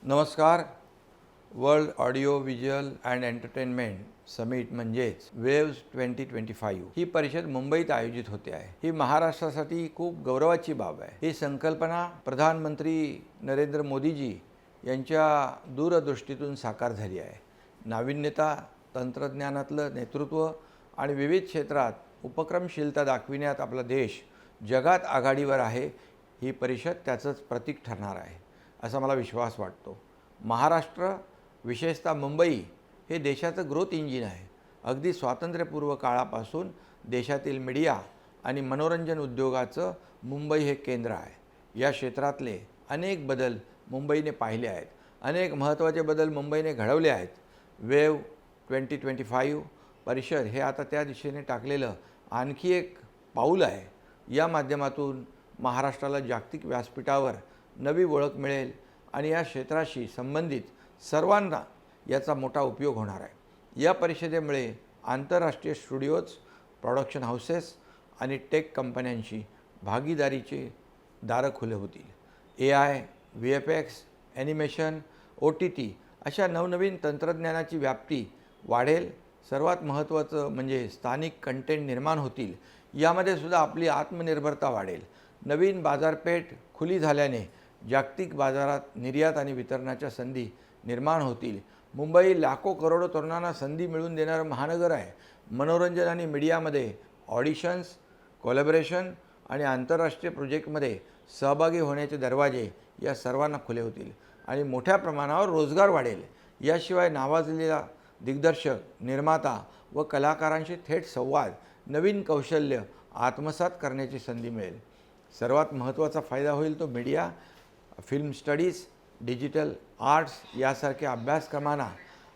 नमस्कार. World audio visual and entertainment summit म्हणजेच waves 2025 ही परिषद मुंबईत आयोजित होते आहे. ही महाराष्ट्रासाठी खूप गौरवाची बाब आहे. ही संकल्पना प्रधानमंत्री नरेंद्र मोदीजी यांच्या दूरदृष्टीतून साकार झाली आहे. नाविन्यता, तंत्रज्ञानातलं नेतृत्व आणि विविध क्षेत्रात उपक्रमशीलता दाखविण्यात आपला देश जगात आघाडीवर आहे. ही परिषद त्याचंच प्रतीक ठरणार आहे असा मला विश्वास वाटतो. महाराष्ट्र, विशेषतः मुंबई हे देशाचं ग्रोथ इंजिन आहे. अगदी स्वातंत्र्यपूर्व काळापासून देशातील मीडिया आणि मनोरंजन उद्योगाचं मुंबई हे केंद्र आहे. या क्षेत्रातले अनेक बदल मुंबईने पाहिले आहेत. अनेक महत्त्वाचे बदल मुंबईने घडवले आहेत. वेव्ह 2025 परिषद हे आता त्या दिशेने टाकलेलं आणखी एक पाऊल आहे. या माध्यमातून महाराष्ट्राला जागतिक व्यासपीठावर नवी ओळख मिळेल आणि या क्षेत्राशी संबंधित सर्वांना याचा मोठा उपयोग होणार आहे. या परिषदेमुळे आंतरराष्ट्रीय स्टुडिओज, प्रोडक्शन हाऊसेस आणि टेक कंपन्यांशी भागीदारीचे दारं खुले होतील. AI, VFX, ॲनिमेशन, OTT अशा नवनवीन तंत्रज्ञानाची व्याप्ती वाढेल. सर्वात महत्त्वाचं म्हणजे स्थानिक कंटेंट निर्माण होतील. यामध्ये सुद्धा आपली आत्मनिर्भरता वाढेल. नवीन बाजारपेठ खुली झाल्याने जागतिक बाजारात निर्यात आणि वितरणाच्या संधी निर्माण होतील. मुंबई लाखो करोडो तरुणांना संधी मिळवून देणारं महानगर आहे. मनोरंजन आणि मीडियामध्ये ऑडिशन्स, कोलॅबोरेशन आणि आंतरराष्ट्रीय प्रोजेक्टमध्ये सहभागी होण्याचे दरवाजे या सर्वांना खुले होतील आणि मोठ्या प्रमाणावर रोजगार वाढेल. याशिवाय नावाजलेला दिग्दर्शक, निर्माता व कलाकारांशी थेट संवाद, नवीन कौशल्य आत्मसात करण्याची संधी मिळेल. सर्वात महत्त्वाचा फायदा होईल तो media, film studies, digital arts यासारख्या अभ्यासक्रमांना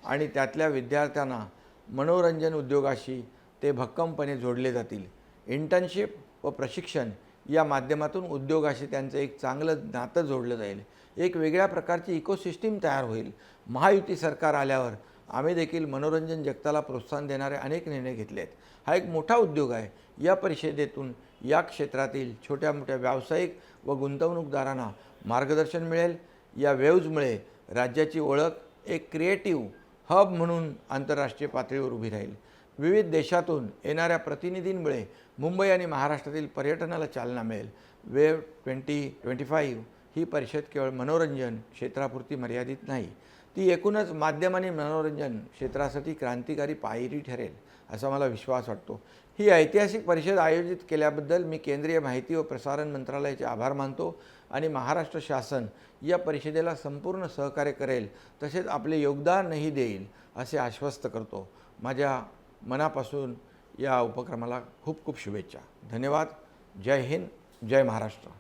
आणि त्यातल्या विद्यार्थ्यांना मनोरंजन उद्योगाशी ते भक्कमपणे जोडले जातील. इंटर्नशिप व प्रशिक्षण या माध्यमातून उद्योगाशी त्यांचं एक चांगलं नातं जोडलं जाईल. एक वेगळ्या प्रकारची इकोसिस्टीम तयार होईल. महायुती सरकार आल्यावर आम्ही देखील मनोरंजन जगताला प्रोत्साहन देणारे अनेक निर्णय घेतले आहेत. हा एक मोठा उद्योग आहे. या परिषदेतून या क्षेत्रातील छोट्या मोठ्या व्यावसायिक व गुंतवणूकदारांना मार्गदर्शन मिळेल. या वेव्जमुळे राज्याची ओळख एक क्रिएटिव्ह हब म्हणून आंतरराष्ट्रीय पातळीवर उभी राहील. विविध देशातून येणाऱ्या प्रतिनिधींमुळे मुंबई आणि महाराष्ट्रातील पर्यटनाला चालना मिळेल. वेव्ह 2025 ही परिषद केवळ मनोरंजन क्षेत्रापुरती मर्यादित नाही, ती एकूणच माध्यम आणि मनोरंजन क्षेत्रासाठी क्रांतिकारी पायरी ठरेल असा मला विश्वास वाटतो. ही ऐतिहासिक परिषद आयोजित केल्याबद्दल मी केंद्रीय माहिती व प्रसारण मंत्रालयाचे आभार मानतो आणि महाराष्ट्र शासन या परिषदेला संपूर्ण सहकार्य करेल, तसेच आपले योगदानही देईल असे आश्वस्त करतो. माझ्या मनापासून या उपक्रमाला खूप खूप शुभेच्छा. धन्यवाद. जय हिंद, जय महाराष्ट्र.